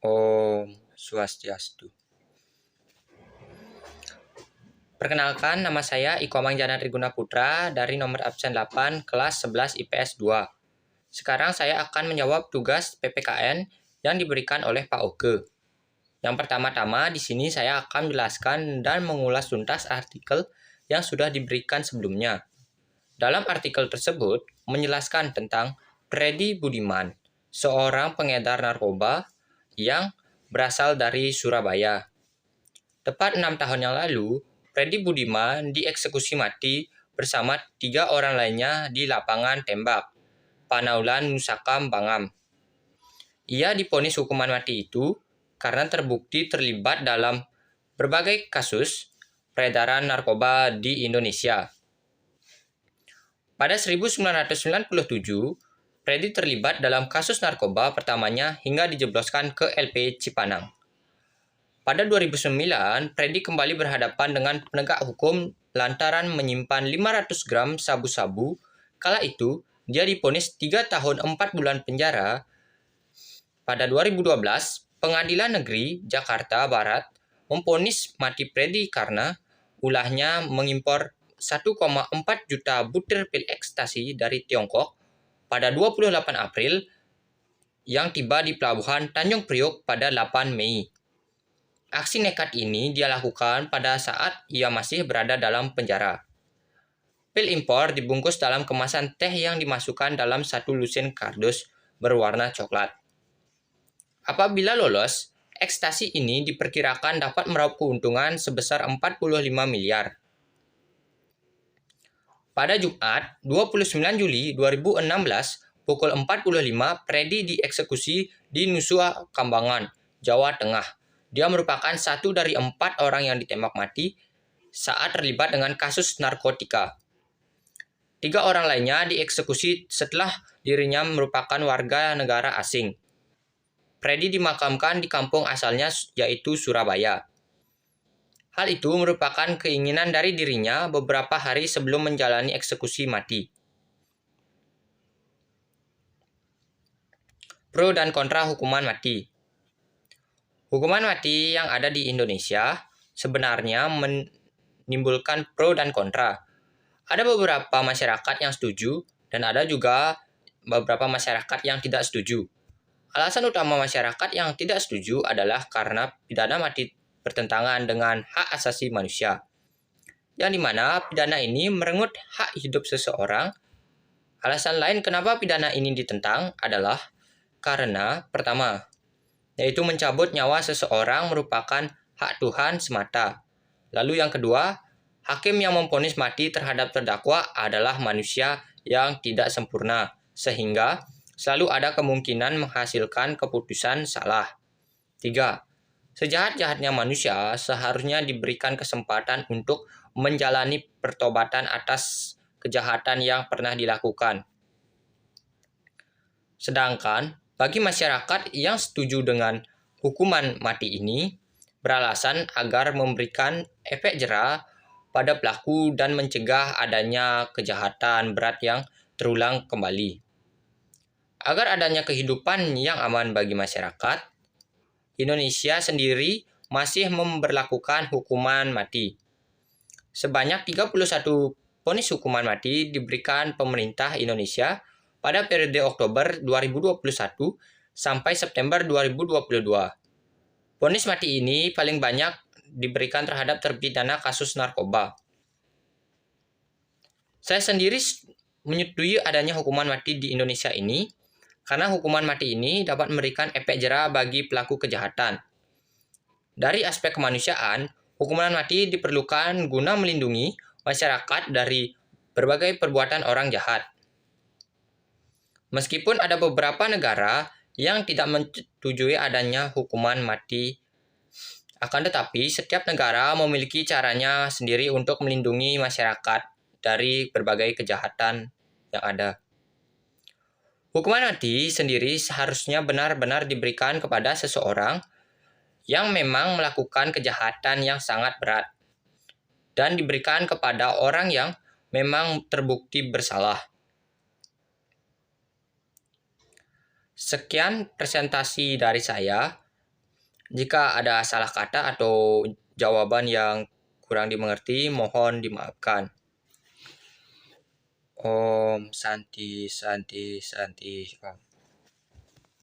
Om Swastiastu. Perkenalkan, nama saya Iko Mangjana Triguna Putra dari nomor absen 8 kelas 11 IPS 2. Sekarang saya akan menjawab tugas PPKN yang diberikan oleh Pak Oke. Yang pertama-tama di sini saya akan menjelaskan dan mengulas tuntas artikel yang sudah diberikan sebelumnya. Dalam artikel tersebut menjelaskan tentang Freddy Budiman, seorang pengedar narkoba yang berasal dari Surabaya. Tepat 6 tahun yang lalu, Freddy Budiman dieksekusi mati bersama 3 orang lainnya di lapangan tembak, Panaulan, Nusakam, Bangam. Ia divonis hukuman mati itu karena terbukti terlibat dalam berbagai kasus peredaran narkoba di Indonesia. Pada 1997, Freddy terlibat dalam kasus narkoba pertamanya hingga dijebloskan ke LP Cipanang. Pada 2009, Freddy kembali berhadapan dengan penegak hukum lantaran menyimpan 500 gram sabu-sabu. Kala itu, dia divonis 3 tahun 4 bulan penjara. Pada 2012, Pengadilan Negeri Jakarta Barat memvonis mati Freddy karena ulahnya mengimpor 1,4 juta butir pil ekstasi dari Tiongkok pada 28 April yang tiba di Pelabuhan Tanjung Priok pada 8 Mei. Aksi nekat ini dia lakukan pada saat ia masih berada dalam penjara. Pil impor dibungkus dalam kemasan teh yang dimasukkan dalam satu lusin kardus berwarna coklat. Apabila lolos, ekstasi ini diperkirakan dapat meraup keuntungan sebesar 45 miliar. Pada Jumat, 29 Juli 2016, pukul 45, Freddy dieksekusi di Nusa Kambangan, Jawa Tengah. Dia merupakan satu dari 4 orang yang ditembak mati saat terlibat dengan kasus narkotika. 3 orang lainnya dieksekusi setelah dirinya merupakan warga negara asing. Freddy dimakamkan di kampung asalnya yaitu Surabaya. Hal itu merupakan keinginan dari dirinya beberapa hari sebelum menjalani eksekusi mati. Pro dan kontra hukuman mati. Hukuman mati yang ada di Indonesia sebenarnya menimbulkan pro dan kontra. Ada beberapa masyarakat yang setuju dan ada juga beberapa masyarakat yang tidak setuju. Alasan utama masyarakat yang tidak setuju adalah karena pidana mati bertentangan dengan hak asasi manusia, yang dimana pidana ini merenggut hak hidup seseorang. Alasan lain kenapa pidana ini ditentang adalah karena pertama, yaitu mencabut nyawa seseorang merupakan hak Tuhan semata. Lalu yang kedua, hakim yang memvonis mati terhadap terdakwa adalah manusia yang tidak sempurna, sehingga selalu ada kemungkinan menghasilkan keputusan salah. 3. Sejahat-jahatnya manusia seharusnya diberikan kesempatan untuk menjalani pertobatan atas kejahatan yang pernah dilakukan. Sedangkan bagi masyarakat yang setuju dengan hukuman mati ini, beralasan agar memberikan efek jera pada pelaku dan mencegah adanya kejahatan berat yang terulang kembali. Agar adanya kehidupan yang aman bagi masyarakat, Indonesia sendiri masih memberlakukan hukuman mati. Sebanyak 31 vonis hukuman mati diberikan pemerintah Indonesia pada periode Oktober 2021 sampai September 2022. Vonis mati ini paling banyak diberikan terhadap terpidana kasus narkoba. Saya sendiri menyetujui adanya hukuman mati di Indonesia ini karena hukuman mati ini dapat memberikan efek jera bagi pelaku kejahatan. Dari aspek kemanusiaan, hukuman mati diperlukan guna melindungi masyarakat dari berbagai perbuatan orang jahat. Meskipun ada beberapa negara yang tidak menyetujui adanya hukuman mati, akan tetapi setiap negara memiliki caranya sendiri untuk melindungi masyarakat dari berbagai kejahatan yang ada. Hukuman mati sendiri seharusnya benar-benar diberikan kepada seseorang yang memang melakukan kejahatan yang sangat berat dan diberikan kepada orang yang memang terbukti bersalah. Sekian presentasi dari saya. Jika ada salah kata atau jawaban yang kurang dimengerti, mohon dimaafkan. Om Santi Santi Santi. Om.